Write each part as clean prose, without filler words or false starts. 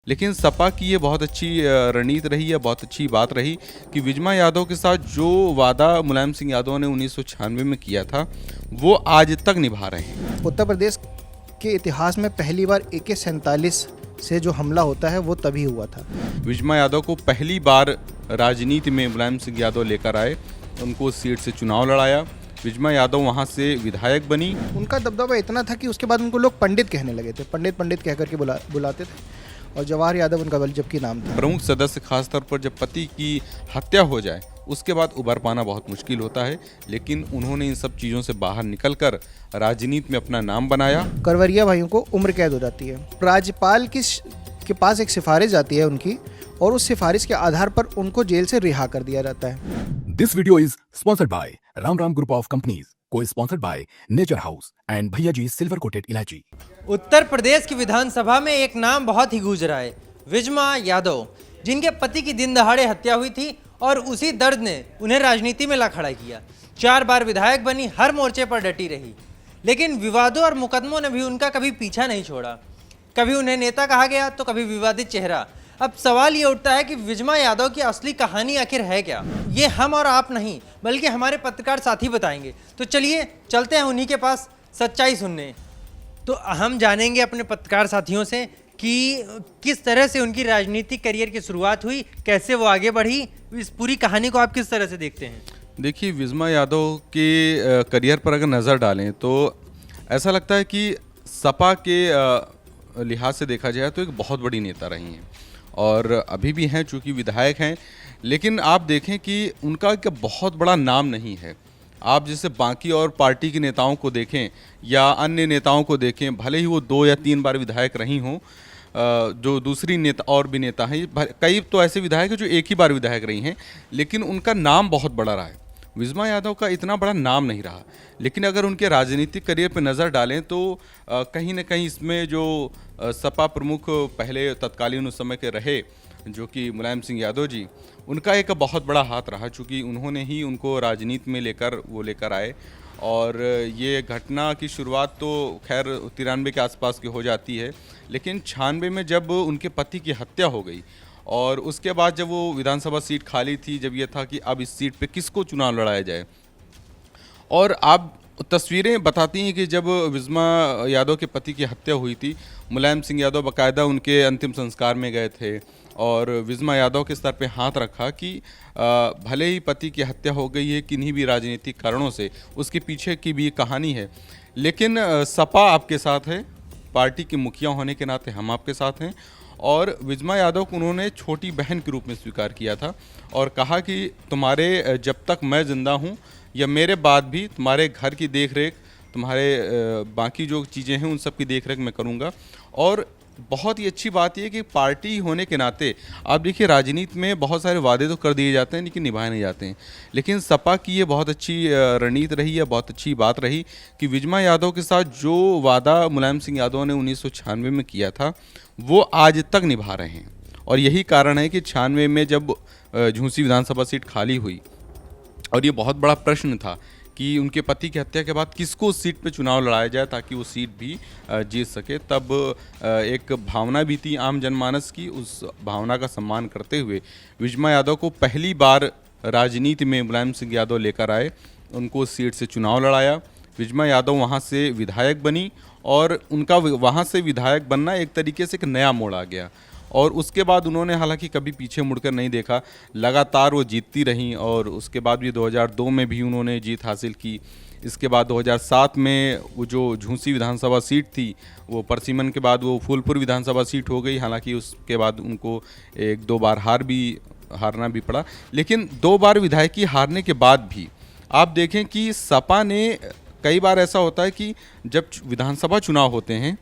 लेकिन सपा की ये बहुत अच्छी रणनीति रही है, बहुत अच्छी बात रही कि विजमा यादव के साथ जो वादा मुलायम सिंह यादव ने 1996 में किया था वो आज तक निभा रहे हैं। उत्तर प्रदेश के इतिहास में पहली बार AK-47 से जो हमला होता है वो तभी हुआ था। विजमा यादव को पहली बार राजनीति में मुलायम सिंह यादव लेकर आए, उनको उस सीट से चुनाव लड़ाया। विजमा यादव वहां से विधायक बनी। उनका दबदबा इतना था कि उसके बाद उनको लोग पंडित कहने लगे थे, पंडित पंडित कह करके बुलाते थे। और जवाहर यादव उनका जबकि नाम था। प्रमुख सदस्य खासतौर पर जब पति की हत्या हो जाए उसके बाद उभर पाना बहुत मुश्किल होता है, लेकिन उन्होंने इन सब चीज़ों से बाहर निकलकर राजनीति में अपना नाम बनाया। करवरिया भाइयों को उम्र कैद हो जाती है। राज्यपाल के पास एक सिफारिश जाती है उनकी, और उस सिफारिश के आधार पर उनको जेल से रिहा कर दिया जाता है। This video is sponsored by Ram Ram Group of Companies, co-sponsored by Nature House and भैया जी सिल्वर कोटेड इलायची। उत्तर प्रदेश की विधानसभा में एक नाम बहुत ही गूंज रहा है, विजमा यादव, जिनके पति की दिन दहाड़े हत्या हुई थी और उसी दर्द ने उन्हें राजनीति में ला खड़ा किया। 4 बार विधायक बनी, हर मोर्चे पर डटी रही, लेकिन विवादों और मुकदमों ने भी उनका कभी पीछा नहीं छोड़ा। कभी उन्हें नेता कहा गया तो कभी विवादित चेहरा। अब सवाल ये उठता है कि विजमा यादव की असली कहानी आखिर है क्या? ये हम और आप नहीं बल्कि हमारे पत्रकार साथी बताएंगे। तो चलिए चलते हैं उन्हीं के पास सच्चाई सुनने। तो हम जानेंगे अपने पत्रकार साथियों से कि किस तरह से उनकी राजनीतिक करियर की शुरुआत हुई, कैसे वो आगे बढ़ी। इस पूरी कहानी को आप किस तरह से देखते हैं? देखिए, विजमा यादव के करियर पर अगर नज़र डालें तो ऐसा लगता है कि सपा के लिहाज से देखा जाए तो एक बहुत बड़ी नेता रही हैं और अभी भी हैं, चूँकि विधायक हैं। लेकिन आप देखें कि उनका एक बहुत बड़ा नाम नहीं है। आप जैसे बाकी और पार्टी के नेताओं को देखें या अन्य नेताओं को देखें, भले ही वो 2 या 3 बार विधायक रही हों, जो दूसरी नेता और भी नेता हैं, कई तो ऐसे विधायक हैं जो एक ही बार विधायक रही हैं, लेकिन उनका नाम बहुत बड़ा रहा है। विजमा यादव का इतना बड़ा नाम नहीं रहा, लेकिन अगर उनके राजनीतिक करियर पर नज़र डालें तो कहीं ना कहीं इसमें जो सपा प्रमुख पहले तत्कालीन उस समय के रहे, जो कि मुलायम सिंह यादव जी, उनका एक बहुत बड़ा हाथ रहा, चूँकि उन्होंने ही उनको राजनीति में लेकर आए। और ये घटना की शुरुआत तो खैर 93 के आसपास की हो जाती है, लेकिन 96 में जब उनके पति की हत्या हो गई और उसके बाद जब वो विधानसभा सीट खाली थी, जब ये था कि अब इस सीट पे किसको चुनाव लड़ाया जाए, और आप तस्वीरें बताती हैं कि जब विजमा यादव के पति की हत्या हुई थी, मुलायम सिंह यादव बाकायदा उनके अंतिम संस्कार में गए थे और विजमा यादव के सर पे हाथ रखा कि भले ही पति की हत्या हो गई है किन्हीं भी राजनीतिक कारणों से, उसके पीछे की भी कहानी है, लेकिन सपा आपके साथ है, पार्टी के मुखिया होने के नाते हम आपके साथ हैं। और विजमा यादव को उन्होंने छोटी बहन के रूप में स्वीकार किया था और कहा कि तुम्हारे जब तक मैं ज़िंदा हूँ या मेरे बाद भी तुम्हारे घर की देख रेख, तुम्हारे बाकी जो चीज़ें हैं उन सब की देख रेख मैं करूँगा। और बहुत ही अच्छी बात यह कि पार्टी होने के नाते आप देखिए, राजनीति में बहुत सारे वादे तो कर दिए जाते हैं लेकिन निभाए नहीं जाते हैं, लेकिन सपा की ये बहुत अच्छी रणनीति रही है, बहुत अच्छी बात रही कि विजमा यादव के साथ जो वादा मुलायम सिंह यादव ने 1996 में किया था वो आज तक निभा रहे हैं। और यही कारण है कि 96 में जब झूंसी विधानसभा सीट खाली हुई और ये बहुत बड़ा प्रश्न था कि उनके पति की हत्या के बाद किसको उस सीट पे चुनाव लड़ाया जाए ताकि वो सीट भी जीत सके, तब एक भावना भी थी आम जनमानस की। उस भावना का सम्मान करते हुए विजमा यादव को पहली बार राजनीति में मुलायम सिंह यादव लेकर आए, उनको उस सीट से चुनाव लड़ाया। विजमा यादव वहाँ से विधायक बनी और उनका वहाँ से विधायक बनना एक तरीके से एक नया मोड़ आ गया। और उसके बाद उन्होंने हालांकि कभी पीछे मुड़कर नहीं देखा, लगातार वो जीतती रहीं और उसके बाद भी 2002 में भी उन्होंने जीत हासिल की। इसके बाद 2007 में वो जो झूंसी विधानसभा सीट थी वो परसिमन के बाद वो फूलपुर विधानसभा सीट हो गई, हालांकि उसके बाद उनको 1-2 बार हारना भी पड़ा। लेकिन 2 बार विधायकी हारने के बाद भी आप देखें कि सपा ने, कई बार ऐसा होता है कि जब विधानसभा चुनाव होते हैं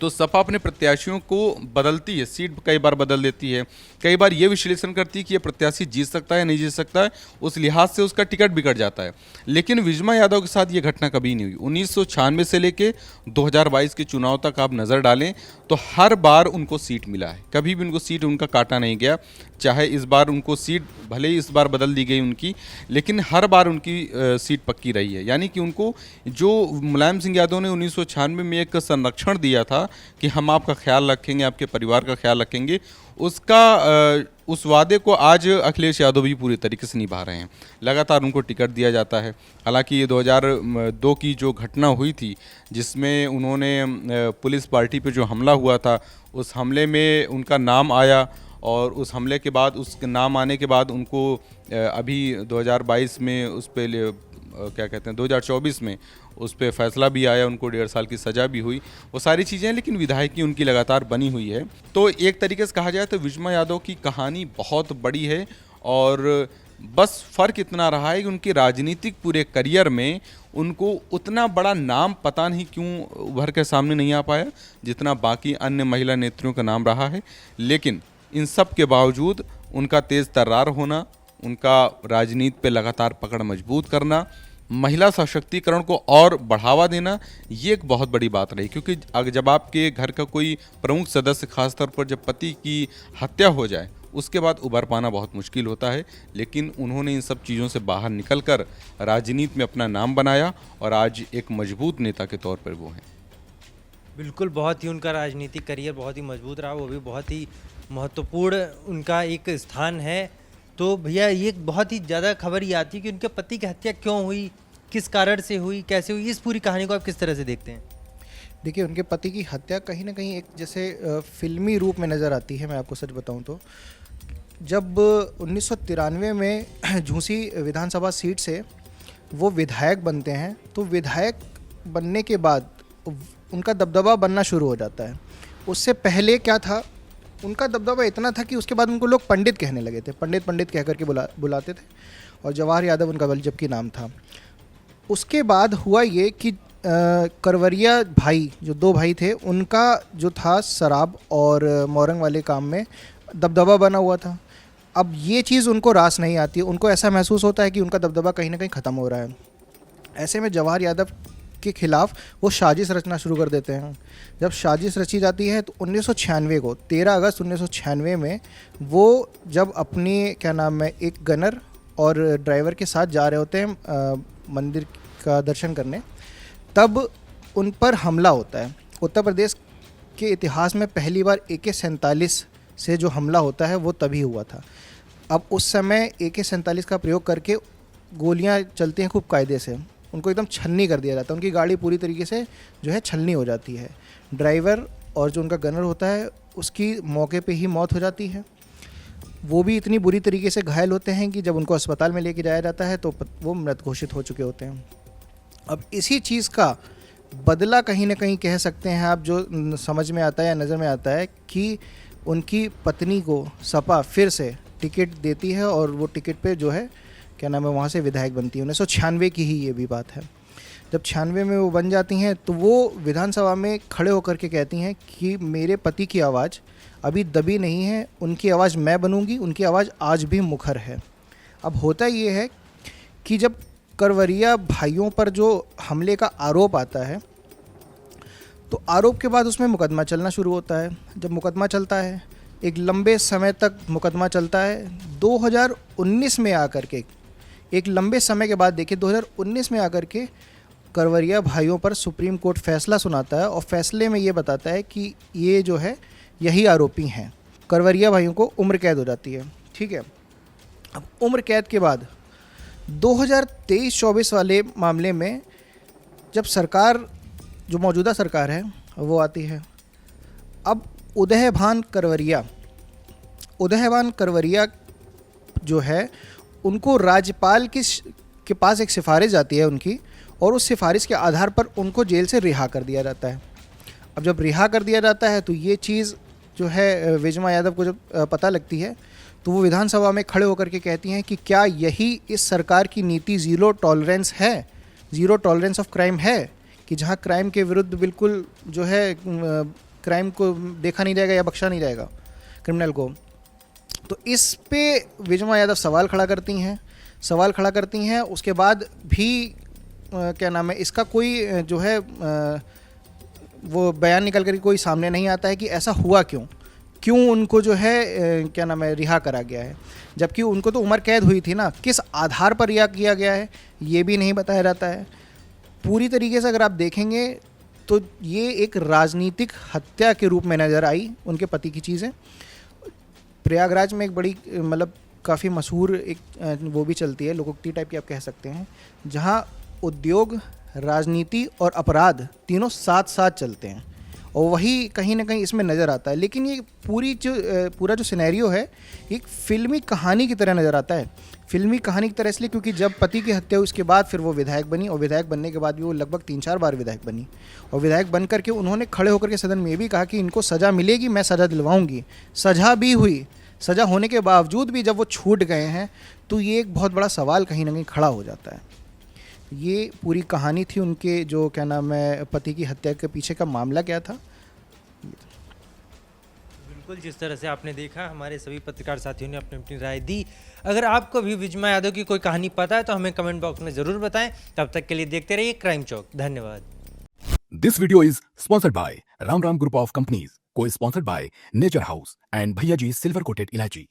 तो सपा अपने प्रत्याशियों को बदलती है, सीट कई बार बदल देती है, कई बार ये विश्लेषण करती है कि ये प्रत्याशी जीत सकता है नहीं जीत सकता है, उस लिहाज से उसका टिकट बिगड़ जाता है। लेकिन विजमा यादव के साथ ये घटना कभी नहीं हुई। 1996 से लेके 2022 के चुनाव तक आप नज़र डालें तो हर बार उनको सीट मिला है, कभी भी उनको सीट उनका काटा नहीं गया। चाहे इस बार उनको सीट भले ही इस बार बदल दी गई उनकी, लेकिन हर बार उनकी सीट पक्की रही है। यानी कि उनको जो मुलायम सिंह यादव ने 1996 में एक संरक्षण दिया था था कि हम आपका ख्याल रखेंगे, आपके परिवार का ख्याल रखेंगे, उस वादे को आज अखिलेश यादव भी पूरी तरीके से निभा रहे हैं। लगातार उनको टिकट दिया जाता है। हालांकि ये 2002 की जो घटना हुई थी जिसमें उन्होंने पुलिस पार्टी पे जो हमला हुआ था, उस हमले में उनका नाम आया और उस हमले के बाद, उसके नाम आने के बाद उनको अभी 2022 में उस पे क्या कहते हैं 2024 में उस पे फैसला भी आया, उनको 1.5 साल की सज़ा भी हुई। वो सारी चीज़ें, लेकिन विधायकी उनकी लगातार बनी हुई है। तो एक तरीके से कहा जाए तो विजमा यादव की कहानी बहुत बड़ी है और बस फ़र्क इतना रहा है कि उनके राजनीतिक पूरे करियर में उनको उतना बड़ा नाम पता नहीं क्यों उभर के सामने नहीं आ पाया जितना बाकी अन्य महिला नेत्रियों का नाम रहा है। लेकिन इन सब के बावजूद उनका तेज़ तर्रार होना, उनका राजनीति पे लगातार पकड़ मजबूत करना, महिला सशक्तिकरण को और बढ़ावा देना, ये एक बहुत बड़ी बात रही। क्योंकि जब आपके घर का कोई प्रमुख सदस्य, खासतौर पर जब पति की हत्या हो जाए, उसके बाद उभर पाना बहुत मुश्किल होता है। लेकिन उन्होंने इन सब चीज़ों से बाहर निकलकर राजनीति में अपना नाम बनाया और आज एक मजबूत नेता के तौर पर वो हैं। बिल्कुल, बहुत ही उनका राजनीतिक करियर बहुत ही मजबूत रहा, वो भी बहुत ही महत्वपूर्ण उनका एक स्थान है। तो भैया ये बहुत ही ज़्यादा खबर ये आती है कि उनके पति की हत्या क्यों हुई, किस कारण से हुई, कैसे हुई, इस पूरी कहानी को आप किस तरह से देखते हैं? देखिए, उनके पति की हत्या कहीं ना कहीं एक जैसे फिल्मी रूप में नज़र आती है। मैं आपको सच बताऊं तो जब 1993 में झूंसी विधानसभा सीट से वो विधायक बनते हैं, तो विधायक बनने के बाद उनका दबदबा बनना शुरू हो जाता है। उससे पहले क्या था, उनका दबदबा इतना था कि उसके बाद उनको लोग पंडित कहने लगे थे, पंडित पंडित कह करके बुलाते थे। और जवाहर यादव उनका जबकि नाम था। उसके बाद हुआ ये कि करवरिया भाई, जो 2 भाई थे, उनका जो था शराब और मोरंग वाले काम में दबदबा बना हुआ था। अब ये चीज़ उनको रास नहीं आती, उनको ऐसा महसूस होता है कि उनका दबदबा कहीं ना कहीं ख़त्म हो रहा है। ऐसे में जवाहर यादव के खिलाफ वो साजिश रचना शुरू कर देते हैं। जब साजिश रची जाती है तो 1996 को 13 अगस्त 1996 में वो जब अपनी क्या नाम है एक गनर और ड्राइवर के साथ जा रहे होते हैं मंदिर का दर्शन करने, तब उन पर हमला होता है। उत्तर प्रदेश के इतिहास में पहली बार AK-47 से जो हमला होता है वो तभी हुआ था। अब उस समय AK-47 का प्रयोग करके गोलियां चलती हैं खूब कायदे से, उनको एकदम छलनी कर दिया जाता है। उनकी गाड़ी पूरी तरीके से जो है छलनी हो जाती है। ड्राइवर और जो उनका गनर होता है उसकी मौके पे ही मौत हो जाती है। वो भी इतनी बुरी तरीके से घायल होते हैं कि जब उनको अस्पताल में लेके जाया जाता है तो वो मृत घोषित हो चुके होते हैं। अब इसी चीज़ का बदला कहीं ना कहीं कह सकते हैं आप, जो समझ में आता है या नज़र में आता है कि उनकी पत्नी को सपा फिर से टिकट देती है और वो टिकट पे जो है क्या नाम है वहाँ से विधायक बनती है। 1996 की ही ये भी बात है। जब 96 में वो बन जाती हैं तो वो विधानसभा में खड़े होकर के कहती हैं कि मेरे पति की आवाज़ अभी दबी नहीं है, उनकी आवाज़ मैं बनूंगी, उनकी आवाज़ आज भी मुखर है। अब होता ये है कि जब करवरिया भाइयों पर जो हमले का आरोप आता है तो आरोप के बाद उसमें मुकदमा चलना शुरू होता है। जब मुकदमा चलता है, एक लंबे समय तक मुकदमा चलता है। 2019 में आकर के, एक लंबे समय के बाद देखिए 2019 में आकर के करवरिया भाइयों पर सुप्रीम कोर्ट फैसला सुनाता है और फैसले में ये बताता है कि ये जो है यही आरोपी हैं। करवरिया भाइयों को उम्र कैद हो जाती है। ठीक है, अब उम्र कैद के बाद 2023-24 वाले मामले में जब सरकार, जो मौजूदा सरकार है, वो आती है। अब उदयभान करवरिया जो है उनको राज्यपाल के पास एक सिफारिश जाती है उनकी, और उस सिफारिश के आधार पर उनको जेल से रिहा कर दिया जाता है। अब जब रिहा कर दिया जाता है तो ये चीज़ जो है विजमा यादव को जब पता लगती है तो वो विधानसभा में खड़े होकर के कहती हैं कि क्या यही इस सरकार की नीति ज़ीरो टॉलरेंस है, ज़ीरो टॉलरेंस ऑफ क्राइम है, कि जहाँ क्राइम के विरुद्ध बिल्कुल जो है क्राइम को देखा नहीं जाएगा या बख्शा नहीं जाएगा क्रिमिनल को। तो इस पे विजमा यादव सवाल खड़ा करती हैं। उसके बाद भी क्या नाम है इसका कोई जो है वो बयान निकल कर कोई सामने नहीं आता है कि ऐसा हुआ क्यों उनको जो है क्या नाम है रिहा करा गया है, जबकि उनको तो उम्र कैद हुई थी ना। किस आधार पर रिहा किया गया है ये भी नहीं बताया जाता है। पूरी तरीके से अगर आप देखेंगे तो ये एक राजनीतिक हत्या के रूप में नज़र आई उनके पति की चीज़ें। प्रयागराज में एक बड़ी मतलब काफ़ी मशहूर एक वो भी चलती है, लोकोक्ति टाइप की आप कह सकते हैं, जहाँ उद्योग, राजनीति और अपराध तीनों साथ साथ चलते हैं, और वही कहीं ना कहीं इसमें नज़र आता है। लेकिन ये पूरा जो सिनेरियो है एक फिल्मी कहानी की तरह नज़र आता है। फिल्मी कहानी की तरह इसलिए क्योंकि जब पति की हत्या हुई उसके बाद फिर वो विधायक बनी, और विधायक बनने के बाद भी वो लगभग 3-4 बार विधायक बनी, और विधायक बन करके उन्होंने खड़े होकर के सदन में ये भी कहा कि इनको सज़ा मिलेगी, मैं सज़ा दिलवाऊंगी। सज़ा भी हुई। सज़ा होने के बावजूद भी जब वो छूट गए हैं तो ये एक बहुत बड़ा सवाल कहीं ना कहीं खड़ा हो जाता है। ये पूरी कहानी थी उनके, जो क्या नाम है, पति की हत्या के पीछे का मामला क्या था। बिल्कुल, जिस तरह से आपने देखा, हमारे सभी पत्रकार साथियों ने अपनी अपनी राय दी। अगर आपको भी विजमा यादव की कोई कहानी पता है तो हमें कमेंट बॉक्स में ज़रूर बताएं। तब तक के लिए देखते रहिए क्राइम चौक। धन्यवाद। This video is sponsored by Ram Ram Group of Companies, co-sponsored by Nature House and Bhaiya Ji Silver Coated Ilachi.